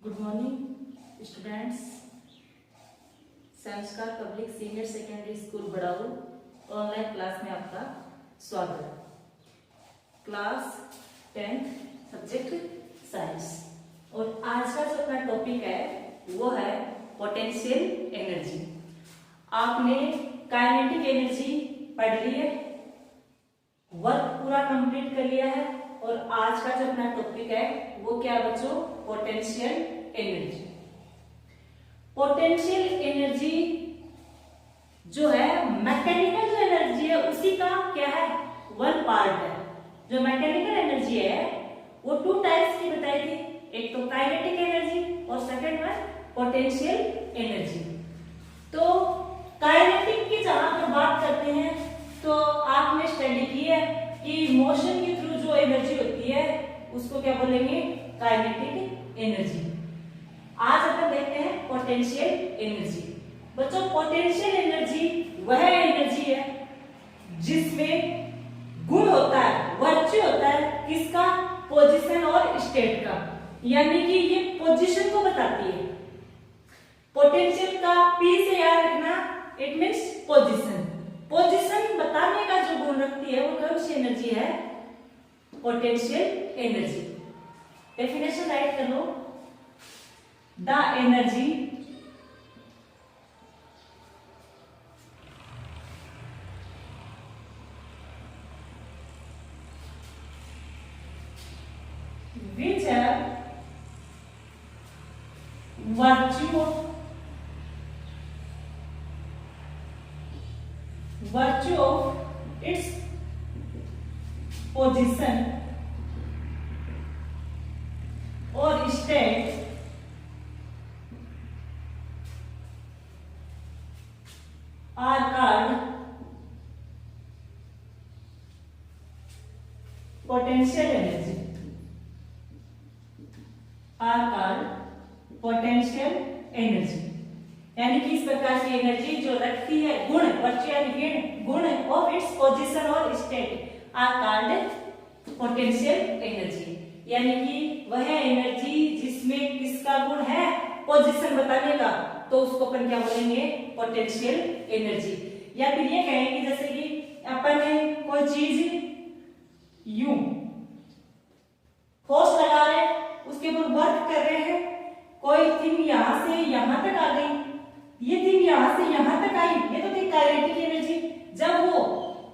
Good morning students. Sanskar public senior secondary school Badau online class में आपका स्वागत है। Class 10th subject science. और आज का जो अपना टॉपिक है वो है पोटेंशियल एनर्जी। आपने काइनेटिक एनर्जी पढ़ ली है, वर्क पूरा कंप्लीट कर लिया है और आज का जो अपना टॉपिक है वो क्या बच्चों, पोटेंशियल एनर्जी। पोटेंशियल एनर्जी जो है मैकेनिकल जो एनर्जी है उसी का क्या है, वन पार्ट है। जो मैकेनिकल एनर्जी है वो टू टाइप्स की बताई थी, एक तो काइनेटिक एनर्जी और सेकंड वन पोटेंशियल एनर्जी। तो काइनेटिक की जहां पर बात करते हैं तो आपने स्टडी की है कि मोशन के थ्रू जो एनर्जी होती है उसको क्या बोलेंगे, काइनेटिक एनर्जी। आज अपन देखते हैं पोटेंशियल एनर्जी। बच्चों पोटेंशियल एनर्जी वह एनर्जी है जिसमें गुण होता है, वर्च्यू होता है किसका, पोजीशन और स्टेट का, यानी कि ये पोजीशन को बताती है। पोटेंशियल का पी से याद रखना, इट मींस पोजीशन। पोजीशन बताने का जो गुण रखती है वो कौन सी एनर्जी है, पोटेंशियल एनर्जी। डेफिनेशन राइट कर लो, the energy which have virtue of its position or state are called potential energy, are called potential energy। यानी कि इस प्रकार की एनर्जी जो रखती है गुण, वर्च्यू यानी गुण ऑफ इट्स पोजीशन और state are called potential energy. यानी कि वह एनर्जी जिसमें किसका गुण है, पोजीशन बताने का, तो उसको अपन क्या बोलेंगे, पोटेंशियल एनर्जी। या फिर ये कहेंगे जैसे कि अपन कोई चीज यूं फोर्स लगा रहे हैं, उसके ऊपर वर्क कर रहे हैं, कोई थिंग यहां से यहां तक आ गई, ये थिंग यहां से यहां तक आई, ये तो थी काइनेटिक एनर्जी। जब वो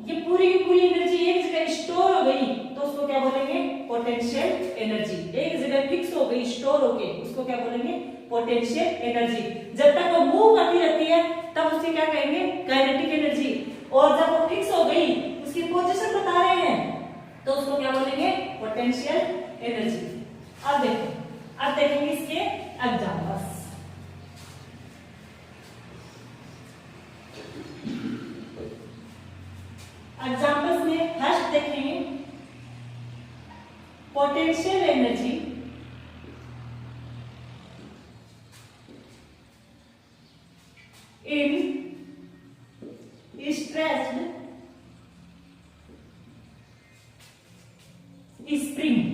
ये पूरी की पूरी एनर्जी एक जगह स्टोर हो गई तो उसको क्या बोलेंगे, पोटेंशियल एनर्जी। एक जगह फिक्स हो गई, स्टोर हो गई, उसको क्या बोलेंगे, पोटेंशियल एनर्जी। जब तक वो मूव करती रहती है तब उसे क्या कहेंगे, काइनेटिक एनर्जी। और जब वो फिक्स हो गई, उसकी पोजीशन बता रहे हैं, तो उसको क्या बोलेंगे, पोटेंशियल एनर्जी। अब देखेंगे इसके एग्जांपल्स। एग्जांपल्स में फर्स्ट देखेंगे potential energy in stretched spring.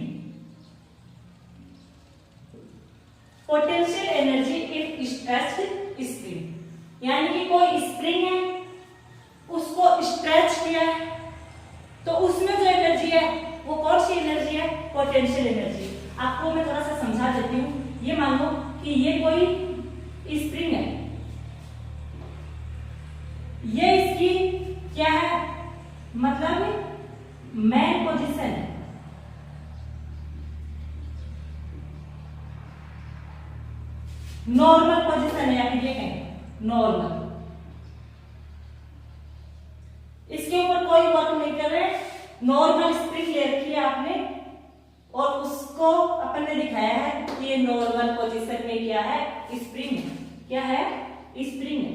Potential energy in stretched spring, यानी कि कोई स्प्रिंग है उसको स्ट्रेच किया है तो उसमें जो एनर्जी है वो कौन सी एनर्जी है, पोटेंशियल एनर्जी। आपको मैं थोड़ा सा समझा देती हूँ। ये मान लो कि ये कोई स्प्रिंग है, ये इसकी क्या है, मतलब मेन पोजीशन है। नॉर्मल पोजीशन है, या फिर ये कहें नॉर्मल। इसके ऊपर कोई वर्क नहीं कर रहे, नॉर्मल स्प्रिंग ले रखी है आपने और उसको अपन ने दिखाया है कि ये नॉर्मल पोजीशन में क्या है, स्प्रिंग है। क्या है, स्प्रिंग है।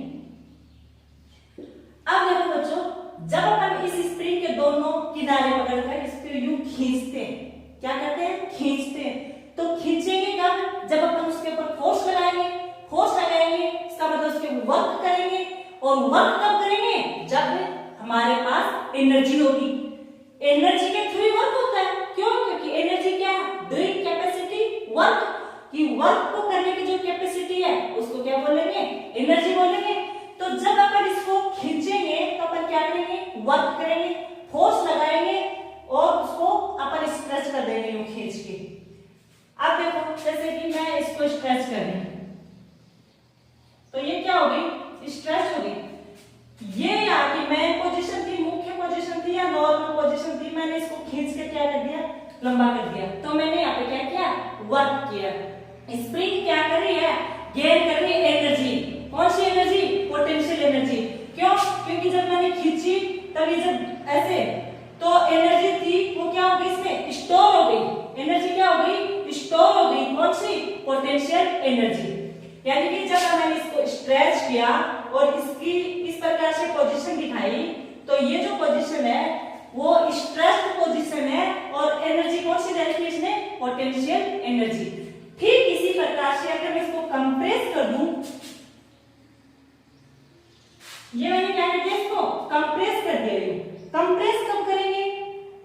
अब देखो बच्चों, जब अपन इस स्प्रिंग के दोनों किनारे पकड़कर इसको यूं खींचते हैं, क्या करते हैं, खींचते हैं। तो खींचेंगे कब, जब अपन उसके ऊपर फोर्स लगाएंगे। फोर्स लगाएंगे इसका मतलब उसके वर्क करेंगे, और वर्क कब करेंगे, जब हमारे पास एनर्जी होगी। एनर्जी के थ्रू वर्क होता है, क्यों, क्योंकि एनर्जी क्या है, डूइंग कैपेसिटी वर्क, कि वर्क को क्या बोलेंगे, एनर्जी बोलेंगे। तो जब अपन इसको खींचेंगे तो अपन क्या करेंगे, वर्क करेंगे, फोर्स लगाएंगे और उसको अपन स्ट्रेच कर देंगे यूं खींच के। अब देखो जैसे कि मैं इसको स्ट्रेच कर रही हूं तो ये क्या हो गई, स्ट्रेच हो गई। ये यहाँ की मेन पोजीशन थी, मुख्य पोजीशन थी या नॉर्मल पोजीशन थी, मैंने इसको खींच के क्या कर दिया, लंबा कर दिया। तो मैंने यहाँ पे क्या किया, वर्क किया। स्प्रिंग क्या कर रही है, गेन कर रही है एनर्जी। कौन सी एनर्जी, पोटेंशियल एनर्जी। क्यों, क्योंकि जब मैंने खींची तभी जब ऐसे तो एनर्जी थी वो क्या हो गई, इसमें स्टोर हो गई। एनर्जी क्या हो गई, स्टोर हो गई। कौन सी, पोटेंशियल एनर्जी। यानी कि जब मैंने इसको स्ट्रेच किया और इसकी इस प्रकार से पोजीशन दिखाई तो ये जो पोजीशन है वो स्ट्रेच्ड पोजीशन है और एनर्जी कौन सी डाली थी इसने, पोटेंशियल एनर्जी। ठीक इसी प्रकार से अगर मैं इसको कंप्रेस कर दूं, ये मैंने क्या कर दिया, इसको कंप्रेस कर दे रही हूं। कंप्रेस कब करेंगे,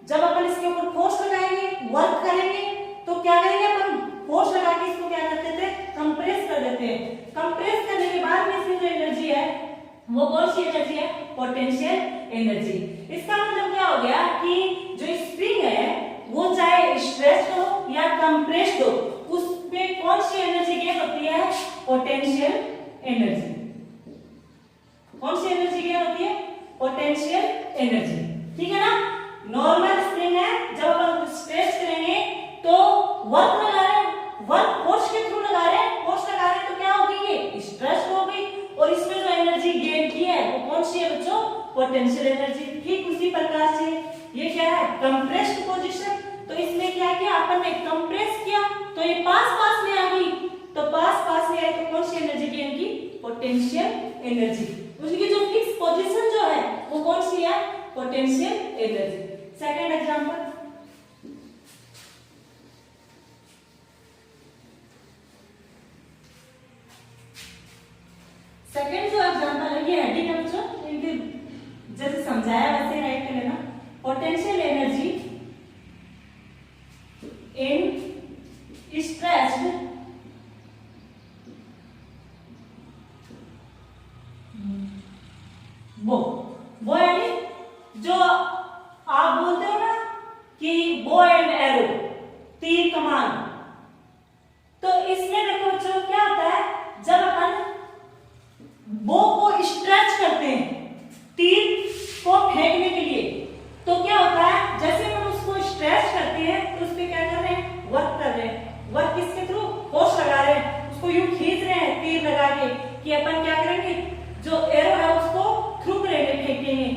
जब अपन इसके ऊपर फोर्स लगाएंगे, वर्क करेंगे। तो क्या करेंगे अपन, फोर्स लगा के इसको क्या करते थे, कंप्रेस कर देते हैं। कंप्रेस करने के बाद में इसमें जो एनर्जी है वो कौन सी एनर्जी है, पोटेंशियल एनर्जी। इसका मतलब क्या हो गया कि जो स्प्रिंग है वो चाहे स्ट्रेच्ड हो या कंप्रेस्ड हो, उसमें कौन सी एनर्जी गेन होती है, पोटेंशियल एनर्जी। कौन सी एनर्जी गेन होती है, पोटेंशियल एनर्जी। ठीक है ना। नॉर्मल स्प्रिंग है, जब हम स्ट्रेच करेंगे तो वर्क लगा रहे हैं, वर्क फोर्स के थ्रू लगा रहे हैं, फोर्स लगा रहे हैं तो क्या हो गई, ये स्ट्रेच हो गई। और इसमें जो एनर्जी गेन की है वो कौन सी है बच्चों, पोटेंशियल एनर्जी। ठीक उसी प्रकार से ये क्या है, कंप्रेस्ड पोजीशन। तो इसमें क्या किया अपन ने, कंप्रेस किया तो ये पास पास में आ गई। तो पास पास में आई तो कौन सी एनर्जी गेन की, पोटेंशियल एनर्जी। उसकी जो फिक्स पोजीशन जो है वो कौन सी है, potential energy. Second example, second जो एग्जांपल है ये हेडिंग है बच्चों, इनके जैसे समझाया वैसे राइट कर लेना। पोटेंशियल एनर्जी इन स्ट्रेच्ड वो यानी जो आप बोलते हो ना कि बो एंड एरो, तीर कमान। तो इसमें देखो बच्चों क्या होता है, जब अपन बो को स्ट्रेच करते हैं तीर को फेंकने के लिए, तो क्या होता है, जैसे हम उसको स्ट्रेच करते हैं तो उस पे क्या कर रहे हैं, वर्क कर रहे हैं। वर्क किसके थ्रू, फोर्स लगा रहे हैं, उसको यूं खींच रहे हैं तीर लगा के कि अपन क्या करेंगे, जो एरो है उसको थ्रू करेंगे, फेंकेंगे।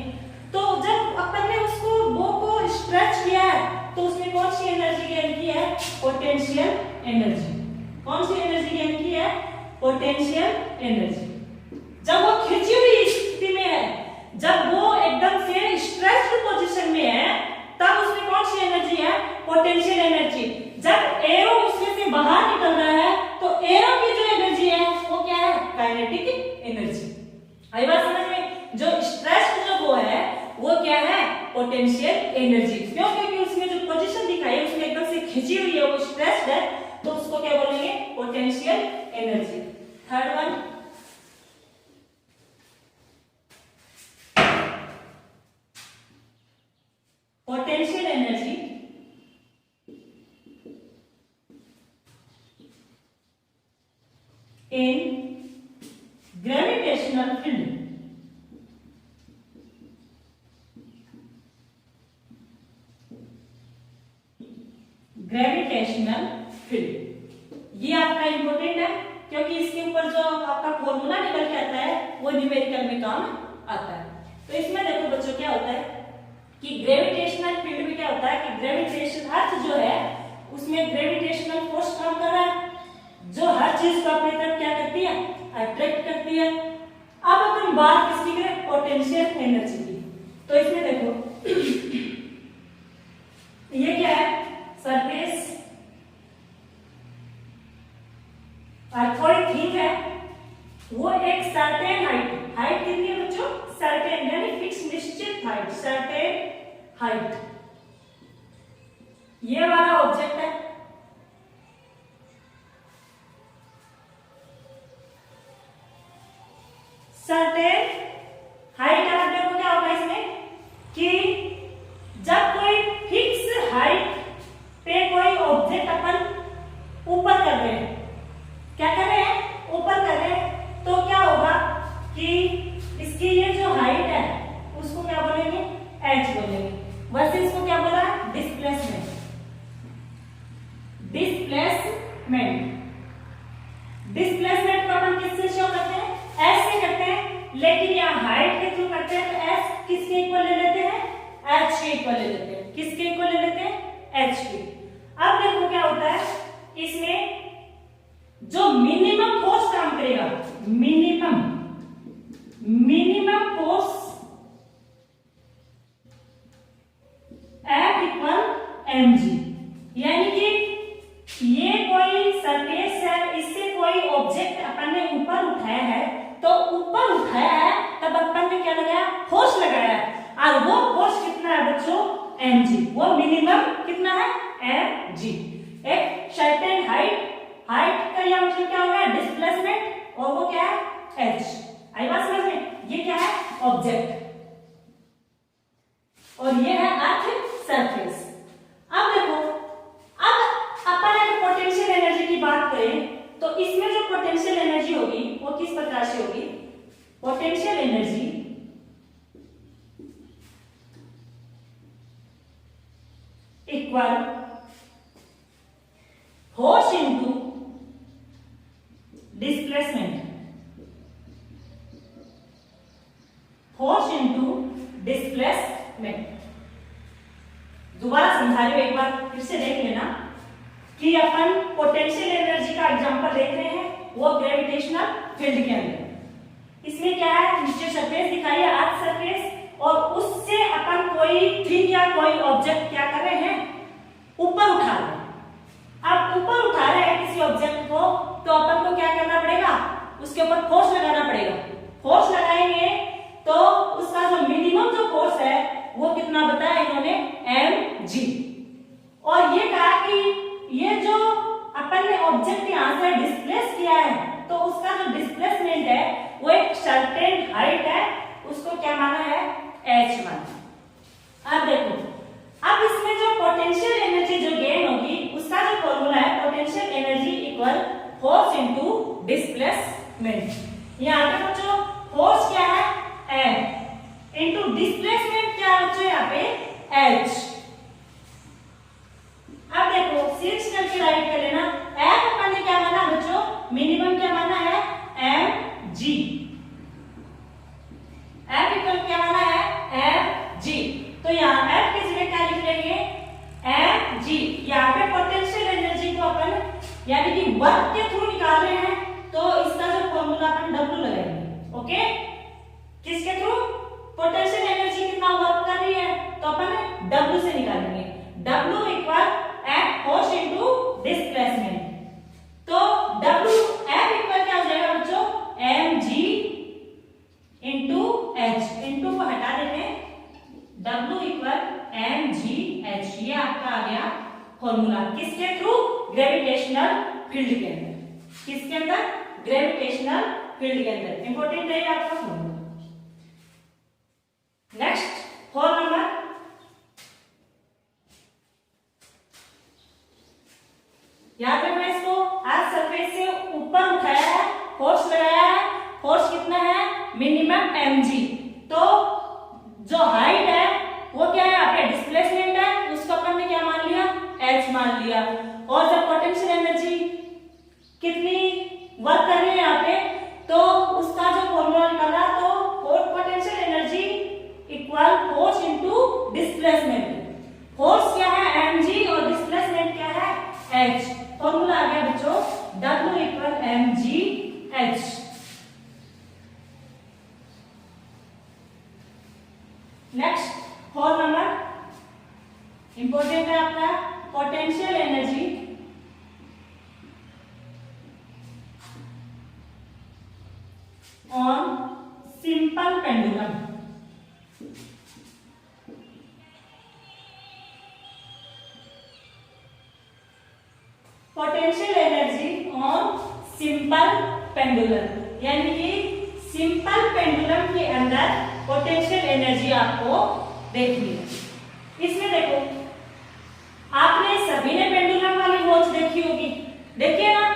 तो जब अपन ने उसको बो को स्ट्रेच किया है तो उसने कौन सी एनर्जी गेन की है, पोटेंशियल एनर्जी। कौन सी एनर्जी गेन की है, पोटेंशियल एनर्जी। जब वो खिंची हुई स्थिति में है, जब वो एकदम से स्ट्रेच्ड पोजीशन में है, तब उसमें कौन सी एनर्जी है, पोटेंशियल एनर्जी। जब एरो उसमें से बाहर निकल रहा है तो एरो की जो एनर्जी है वो क्या है, काइनेटिक एनर्जी। आई बात समझ में। जो स्ट्रेच्ड जो वो है वो क्या है, पोटेंशियल एनर्जी। क्यों, क्योंकि उसमें जो पोजीशन दिखाई है उसमें एकदम से खिंची हुई है, वो स्ट्रेच्ड है, तो उसको क्या बोलेंगे, potential energy. Third one, potential energy in gravitational field. Gravitational field ये आपका इंपॉर्टेंट है क्योंकि इसके ऊपर जो आपका फॉर्मूला निकल के आता है वो न्यूमेरिकल में काम आता है। तो इसमें देखो बच्चों क्या होता है कि ग्रेविटेशनल फील्ड में क्या होता है कि ग्रेविटेशन अर्थ जो है उसमें ग्रेविटेशनल फोर्स काम कर रहा है जो हर चीज को अपनी तरफ क्या करती है, अट्रैक्ट करती है। अब अपन बात किसकी करें, पोटेंशियल एनर्जी की। तो इसमें देखो ये क्या है, सरफेस थोड़ी ठीक है, वो एक सर्टेन हाइट कितनी है बच्चों, सर्टेन यानी फिक्स निश्चित हाइट, सर्टेन हाइट। ये वाला ऑब्जेक्ट है, सर्टेन हाइट आप देखो क्या होगा इसमें कि जब कोई फिक्स हाइट पे कोई ऑब्जेक्ट अपन ऊपर कर रहे हैं, क्या कर रहे हैं, ऊपर कर रहे हैं, तो क्या होगा कि इसकी ये जो हाइट है उसको क्या बोलेंगे, h बोलेंगे। वैसे इसको क्या बोला, डिस्प्लेसमेंट। डिस्प्लेसमेंट डिस्प्लेसमेंट को अपन किससे शो करते हैं, s से करते हैं, लेकिन यहाँ हाइट के थ्रू करते हैं तो s किसके इक्वल ले लेते हैं, h के इक्वल ले लेते हैं। किसके इक्वल ले लेते हैं, h के। अब देखो क्या होता है इसमें, जो मिनिमम फोर्स काम करेगा, minimum force F equal mg, यानी कि ये कोई सरफेस है, इससे कोई ऑब्जेक्ट अपन ने ऊपर उठाया है, तो ऊपर उठाया है तब अपन ने क्या लगाया, फोर्स लगाया है, और वो फोर्स कितना है बच्चों, mg। वो मिनिमम कितना है, mg। एक सर्टेन हाइट का यह मतलब क्या होगा, डिस्प्लेसमेंट, और वो क्या है, h। आई बात समझ में, ये क्या है, ऑब्जेक्ट, और ये है अर्थ सरफेस। अब देखो, अब अपन अगर पोटेंशियल एनर्जी की बात करें तो इसमें जो पोटेंशियल एनर्जी होगी वो किस प्रकार से होगी, potential energy equal force into displacement, force into displacement. दोबारा समझा रही हूं, एक बार फिर से देख लेना कि अपन पोटेंशियल एनर्जी का एग्जांपल देख रहे हैं, वो ग्रेविटेशनल फील्ड के अंदर। इसमें क्या है, नीचे सरफेस दिखाई है, अर्थ सरफेस, और उससे अपन कोई थिंग या कोई ऑब्जेक्ट क्या कर रहे हैं, ऊपर उठा रहे हैं। अब ऊपर उठा रहे हैं किसी ऑब्जेक्ट को, तो अपन को क्या करना पड़ेगा, उसके ऊपर फोर्स लगाना पड़ेगा। फोर्स लगाएंगे तो उसका जो मिनिमम जो फोर्स है वो कितना बताया इन्होंने, mg। और ये कहा कि ये जो अपन ने ऑब्जेक्ट यहां से डिस्प्लेस किया है, तो उसका जो डिस्प्लेसमेंट है वो एक सर्टेन हाइट है, उसको क्या माना है, h माना। अब देखो, अब इसमें जो पोटेंशियल एनर्जी जो गेन होगी उसका जो फॉर्मूला है, potential energy equal force into displacement. यहाँ पे बच्चों फोर्स क्या है, m, इनटू डिस्प्लेसमेंट क्या बच्चों यहाँ पे, h। अब देखो सीरीज करके राइट कर लेना, f अपन ने क्या माना बच्चों, मिनिमम क्या माना है, mg। f इक्वल क्या माना है, mg। तो यहाँ f की जगह क्या लिख लेंगे, mg। यहाँ पे पोटेंशियल एनर्जी को अपन यानी कि वर्क के थ्रू निकाल रहे हैं, तो इसका जो फॉर्मूला अपन w लगाएंगे। ओके, किसके थ्रू, पोटेंशियल एनर्जी कितना वर्क कर रही है, तो अपन w से निकालेंगे, w equal f force into displacement. तो w f इक्वल क्या हो जाएगा बच्चों, mg इनटू h। इनटू को हटा देते हैं, w इक्वल mgh। ये आपका आ गया फॉर्मूला, किसके थ्रू, ग्रेविटेशनल फील्ड के अंदर। किसके अंदर, ग्रेविटेशनल फील्ड के अंदर। इंपॉर्टेंट है आपका फॉर्मूला। नेक्स्ट 4 नंबर, यहाँ पे मैं इसको अर्थ सरफेस से ऊपर उठाया है, फोर्स लगाया है, फोर्स कितना है, मिनिमम mg। तो जो हाइट है वो क्या है, यहाँ पे डिस्प्लेसमेंट है, उसको अपन ने क्या मान लिया, h मान लिया। और जब पोटेंशियल एनर्जी कितनी वर्क कर रही है यहाँ पे, तो उसका जो फॉर्मूला निकाला, तो potential energy equal force into displacement. Force क्या है, mg, और डिस्प्लेसमेंट क्या है, h। फॉर्मूला आ गया बच्चों, w equal mgh। Next 4 number important है आपका, potential energy on simple pendulum. Potential energy on simple pendulum, यानी कि सिंपल पेंडुलम के अंदर पोटेंशियल एनर्जी आपको देखनी है। इसमें देखो, आपने सभी ने पेंडुलम वाली वॉच देखी होगी, देखिए ना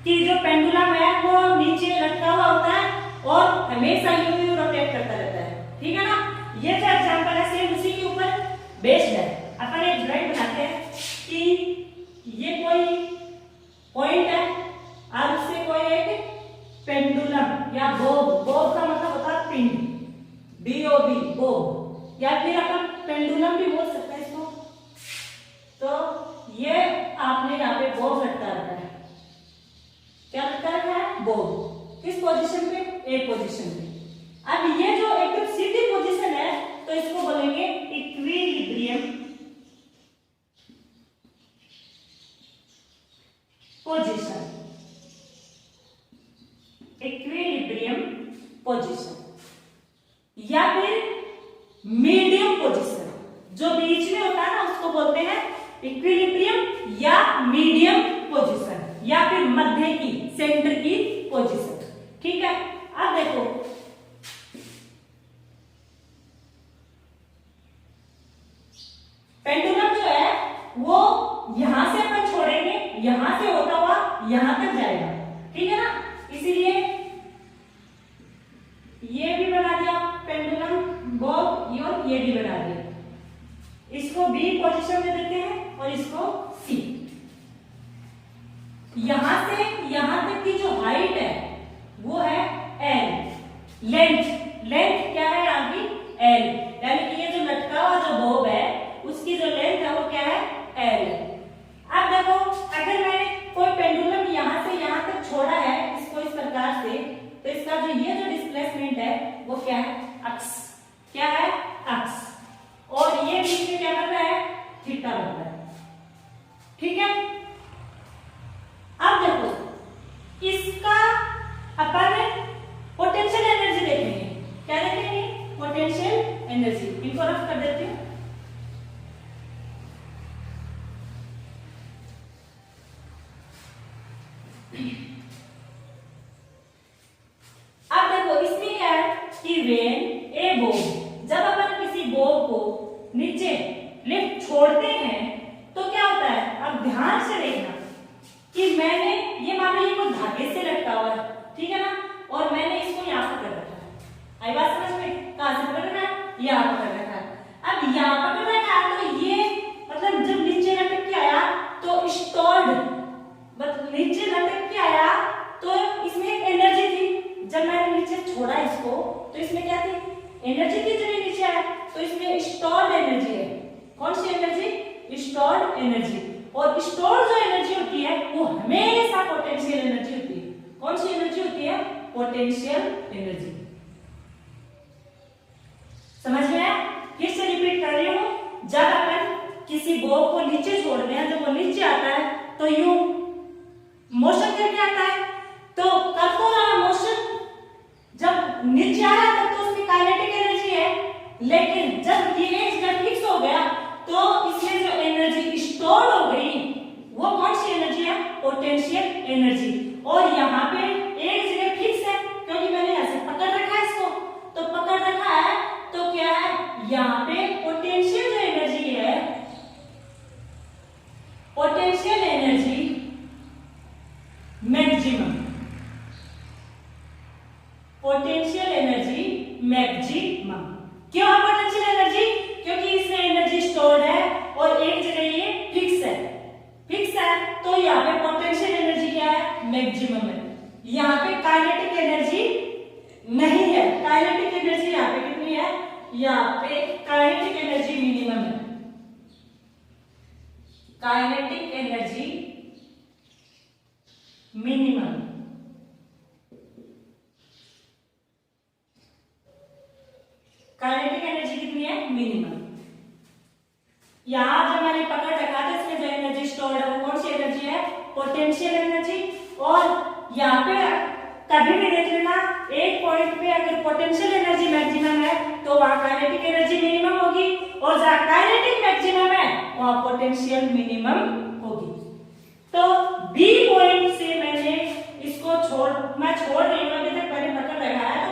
कि जो पेंडुलम है वो नीचे लटका हुआ होता है और हमेशा यूं रोटेट करता रहता है, ठीक है ना। ये जो एग्जांपल है सेम उसी के ऊपर बेस्ड है। अपन एक ड्राइंग बनाते हैं कि ये कोई पॉइंट है और उससे कोई एक पेंडुलम या बोब, बोब का मतलब होता है पिंड, BOB बोब, या फिर अपन पेंडुलम भी बोल सकते हैं इसको। तो ये आपने यहाँ पे बोब लटका रखा है, क्या लटका रखा है, बोब। किस पोजीशन पे, एक पोजीशन पे। अब ये जो एकदम सीधी पोजीशन है तो इसको बोलेंगे इक्विलिब्रियम पोजीशन, इक्विलिब्रियम पोजीशन या फिर मीडियम पोजीशन, जो बीच में होता है ना उसको बोलते हैं इक्विलिब्रियम या मीडियम पोजीशन या फिर मध्य की, सेंटर की पोजीशन, ठीक है। अब देखो पेंडुलम जो है वो यहां से अपन छोड़ेंगे, यहां से होता हुआ यहां तक जाएगा, ठीक है ना। इसीलिए ये भी बना दिया पेंडुलम बॉब और ये भी बना दिया। इसको B पोजीशन में देते हैं और इसको C। यहां से यहां तक की जो हाइट है वो है L, लेंथ, लेंथ क्या है यहाँ की L, यानी कि ये जो लटका हुआ जो बॉब है उसकी जो लेंथ है वो क्या है L। अब देखो अगर मैंने कोई पेंडुलम यहां से यहां तक छोड़ा है इसको इस प्रकार से, तो इसका जो ये जो डिस्प्लेसमेंट है वो क्या है, अक्स, क्या है, अक्स, और ये बीच में क्या बन रहा है, थीटा बन रहा है, ठीक है। अब देखो इसका अपन पोटेंशियल एनर्जी देखेंगे, क्या देखेंगे, पोटेंशियल एनर्जी। इनको रफ कर देती हूँ। अब देखो इसमें क्या है कि व्हेन ए बॉब, जब अपन किसी बॉब को नीचे लिफ्ट छोड़ते हैं तो क्या होता है, अब ध्यान से देखना कि मैंने ये मान लो ये कोई धागे से लटका हुआ है, ठीक है ना, और मैंने इसको यहाँ पकड़ रखा है। आई बात समझ में, कहां से पकड़ रखा है, यहाँ पकड़ रखा है। अब यहाँ पकड़ रखा है तो ये मतलब जब नीचे लटक के आया तो स्टॉल्ड, मतलब नीचे लटक के आया तो इसमें एक एनर्जी थी। जब मैंने नीचे छोड़ा इसको तो इसमें क्या थी, एनर्जी थी। जब ये नीचे आया तो इसमें स्टोर्ड एनर्जी है। कौन सी एनर्जी, स्टोर्ड एनर्जी। और स्टोर्ड जो एनर्जी होती है वो हमेशा पोटेंशियल एनर्जी होती है। कौन सी एनर्जी होती है, पोटेंशियल एनर्जी। समझ में आया, फिर से रिपीट कर रही हूं। जब अपन किसी बॉब को नीचे छोड़ते हैं, जब वो नीचे आता है तो यूं मोशन करके आता है, तो करता रहा मोशन, जब नीचे आ रहा है तो उसमें काइनेटिक एनर्जी है, लेकिन जब ये जब फिक्स हो गया तो इसमें जो एनर्जी स्टोर हो गई वो कौन सी एनर्जी है, पोटेंशियल एनर्जी। और यहाँ पे एक जगह फिक्स है क्योंकि मैंने यहाँ से पकड़ रखा है इसको, तो पकड़ रखा है तो क्या है, यहाँ पे पोटेंशियल जो एनर्जी है, potential energy maximum, potential energy maximum. क्यों है पोटेंशियल एनर्जी, क्योंकि इसमें एनर्जी स्टोर्ड है और एक जगह ये फिक्स है, फिक्स है तो यहाँ पे पोटेंशियल एनर्जी क्या है, मैक्सिमम है। यहाँ पे काइनेटिक एनर्जी नहीं है, काइनेटिक एनर्जी यहाँ पे कितनी है, यहाँ पे काइनेटिक एनर्जी मिनिमम है। Kinetic energy minimum, kinetic energy कितनी है, मिनिमम। यहां जो मैंने पकड़ रखा था इसमें जो एनर्जी स्टोर्ड है वो कौन सी एनर्जी है, पोटेंशियल एनर्जी। और यहाँ पे कभी भी देख लेना, एक पॉइंट पे अगर पोटेंशियल एनर्जी मैक्सिमम है तो वहां काइनेटिक एनर्जी मिनिमम होगी, और जहां काइनेटिक मैक्सिमम है वहां पोटेंशियल मिनिमम होगी। तो बी पॉइंट से मैंने इसको मैं छोड़ रही हूं, अभी तक मैंने पकड़ रखा है,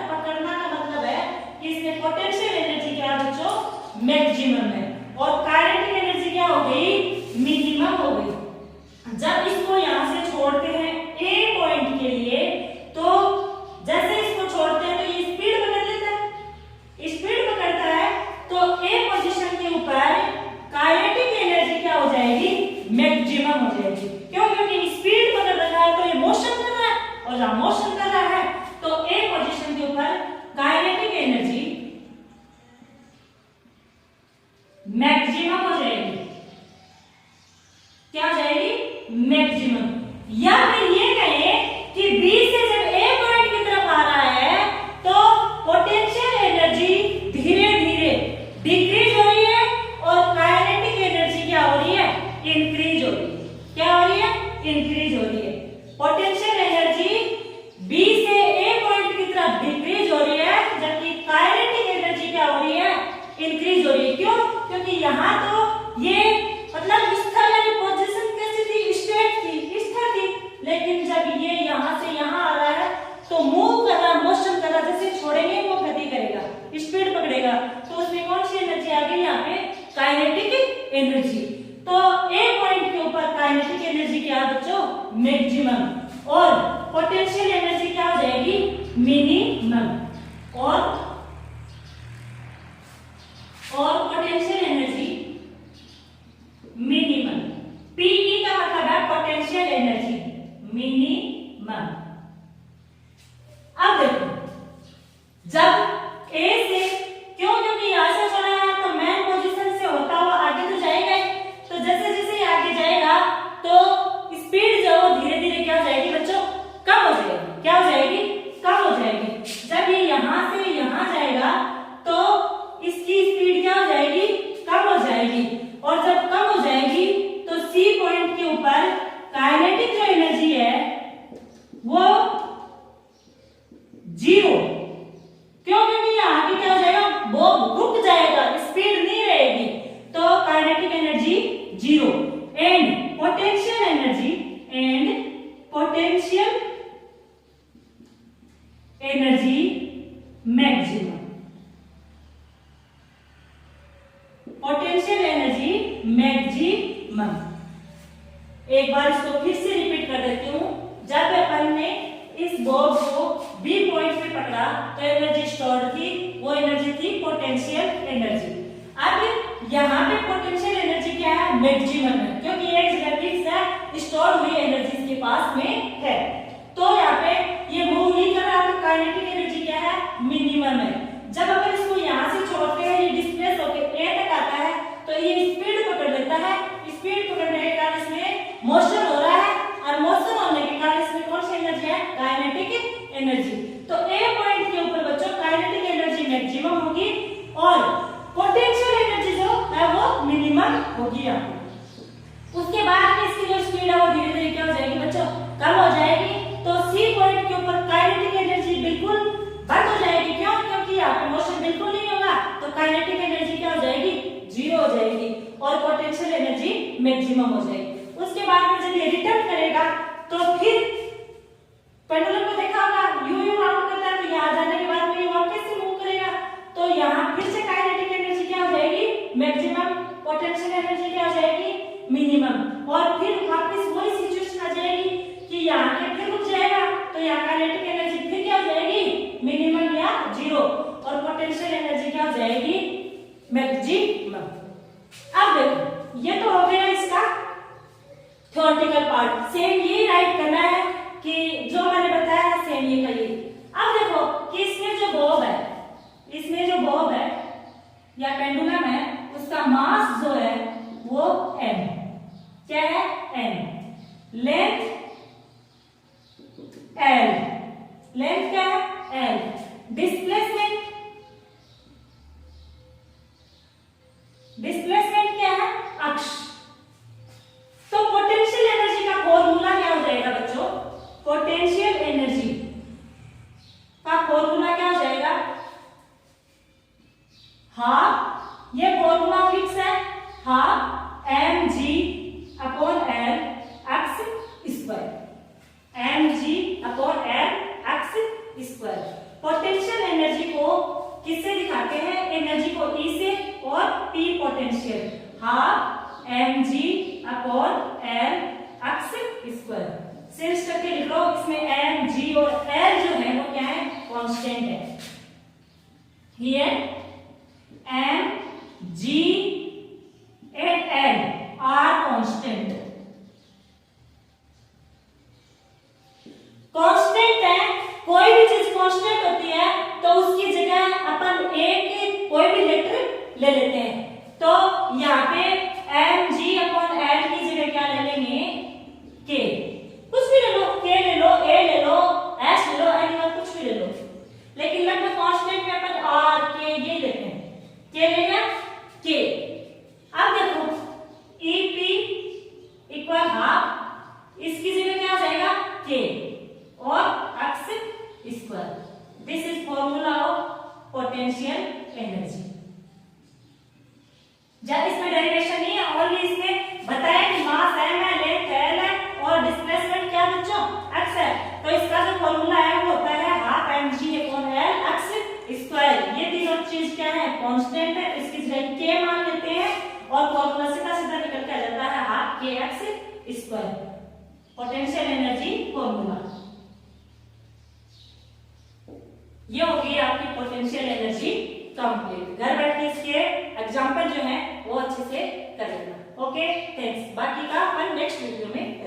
मैक्सिमम। या फिर ये कहें कि बी से जब ए पॉइंट की तरफ आ रहा है तो पोटेंशियल एनर्जी धीरे धीरे डिक्रीज हो रही है और काइनेटिक एनर्जी क्या हो रही है, इंक्रीज हो रही है। क्या हो रही है, इंक्रीज हो रही है। पोटेंशियल एनर्जी बी से ए पॉइंट की तरफ डिक्रीज हो रही है, जबकि काइनेटिक एनर्जी क्या हो रही है, इंक्रीज हो रही है। क्यों? क्योंकि यहाँ तो ये मतलब स्थल यानी पोजीशन कैसी थी, स्ट्रेट थी, स्थिर थी, लेकिन जब ये यहाँ से यहाँ आ रहा है तो मूव कर रहा, मोशन कर रहा, जैसे छोड़ेंगे वो गति करेगा, स्पीड पकड़ेगा, तो उसमें कौन सी एनर्जी आ गई यहाँ पे, काइनेटिक एनर्जी। तो ए पॉइंट के ऊपर काइनेटिक एनर्जी क्या है बच्चों, मैक्सिमम, और पोटेंशियल एनर्जी क्या हो जाएगी, मिनिमम। और पोटेंशियल एनर्जी मिनिमम। पीई का मतलब है पोटेंशियल एनर्जी मिनिमम। अब देखो, जब ए से, क्यों, क्योंकि यहां से छोड़ा है तो मेन पोजीशन से होता हुआ आगे तो जाएगा ही, तो जैसे जैसे आगे जाएगा तो स्पीड जो है धीरे धीरे क्या हो जाएगी बच्चों, कम हो जाएगी। क्या हो जाएगी, कम हो जाएगी। जब ये यहां से यहां जाएगा तो इसकी स्पीड क्या हो जाएगी, कम हो जाएगी, और जब कम हो जाएगी तो सी पॉइंट के ऊपर काइनेटिक जो एनर्जी है वो जीरो। क्यों? क्योंकि यहाँ पे क्या हो जाएगा, वो रुक जाएगा, स्पीड नहीं रहेगी, तो kinetic energy zero. And potential energy maximum. Potential energy maximum. एक बार इसको फिर से रिपीट कर देती हूँ। जब अपन ने इस बॉब को बी पॉइंट पे पकड़ा तो एनर्जी स्टोर थी, वो एनर्जी थी पोटेंशियल एनर्जी। अब यहाँ पे पोटेंशियल एनर्जी क्या है, मैक्सिमम है, क्योंकि एक जगह फिक्स है, स्टोर हुई एनर्जी इसके पास में है। तो यहाँ पे ये मूव नहीं कर रहा, तो काइनेटिक एनर्जी क्या है, मिनिमम है। जब अगर इसको यहाँ से छोड़ते हैं, ये डिस्प्लेस होकर ए तक आता है तो ये स्पीड पकड़ लेता है। स्पीड पकड़ने के कारण इसमें मोशन हो रहा है, और मोशन होने के कारण इसमें कौन सी एनर्जी है, काइनेटिक एनर्जी। तो ए पॉइंट के ऊपर बच्चों काइनेटिक एनर्जी मैक्सिमम होगी और पोटेंशियल एनर्जी जो है वो मिनिमम होगी यहाँ पे। उसके बाद में इसकी जो स्पीड है वो धीरे धीरे क्या हो जाएगी बच्चों, कम हो जाएगी। तो सी पॉइंट के ऊपर काइनेटिक एनर्जी बिल्कुल बंद हो जाएगी। क्यों? क्योंकि यहाँ पे मोशन बिल्कुल नहीं होगा, तो काइनेटिक एनर्जी क्या हो जाएगी, जीरो हो जाएगी, और पोटेंशियल एनर्जी मैक्सिमम हो जाएगी। उसके बाद में जब ये रिटर्न करेगा तो फिर पेंडुलम को देखा होगा, यू राउंड करता है, तो यहाँ जाने के बाद में ये वापस से मूव करेगा, तो यहाँ फिर से काइनेटिक एनर्जी क्या हो जाएगी, मैक्सिमम, पोटेंशियल एनर्जी क्या हो जाएगी, मिनिमम, और फिर वापस वही सिचुएशन आ जाएगी कि यहाँ के फिर रुक जाएगा, तो यहाँ काइनेटिक एनर्जी फिर क्या हो जाएगी, मिनिमम या जीरो, और पोटेंशियल एनर्जी क्या हो जाएगी, मैक्सिमम। अब देखो, ये तो हो गया इसका थ्योरेटिकल पार्ट। सेम ये राइट करना है कि जो मैंने बताया है, सेम ये का ये। अब देखो कि इसमें जो बॉब है, इसमें जो बॉब है या पेंडुलम है, उसका मास जो है वो m, क्या है, m, लेंथ l, लेंथ क्या है, l, डिस्प्लेसमेंट, डिस्प्लेसमेंट क्या है, अक्ष। तो पोटेंशियल एनर्जी का फॉर्मूला क्या हो जाएगा बच्चों, पोटेंशियल एनर्जी का फॉर्मूला क्या हो जाएगा, हाफ, ये फॉर्मूला फिक्स है, half mg upon l x square, mg upon l x square. Potential energy को किससे दिखाते हैं, एनर्जी को E से, और P potential, half mg upon l x square. सिर्फ करके लिख लो, इसमें m, g और l जो है वो क्या है, कांस्टेंट है। Here m, g and l are constant। Constant है, कोई भी चीज कांस्टेंट होती है तो उसकी जगह अपन एक कोई भी लेटर ले लेते हैं। तो यहाँ पे m, g अपॉन l की जगह क्या ले लेंगे, पोटेंशियल एनर्जी। जब इसमें डेरिवेशन नहीं है, ओनली इसमें बताया कि मास m है, लेंथ l है और डिस्प्लेसमेंट क्या बच्चों x है। तो इसका जो फॉर्मूला है वो होता है half mg upon l x square. ये तीनों चीज क्या है, कांस्टेंट है, इसकी जगह k मान लेते हैं और फॉर्मूला सीधा सीधा निकल के आ जाता है half kx square, potential energy formula. ये हो गई आपकी पोटेंशियल एनर्जी कंप्लीट। घर बैठ के इसके एग्जांपल जो है वो अच्छे से कर लेना। Okay, thanks. बाकी का अपन नेक्स्ट वीडियो में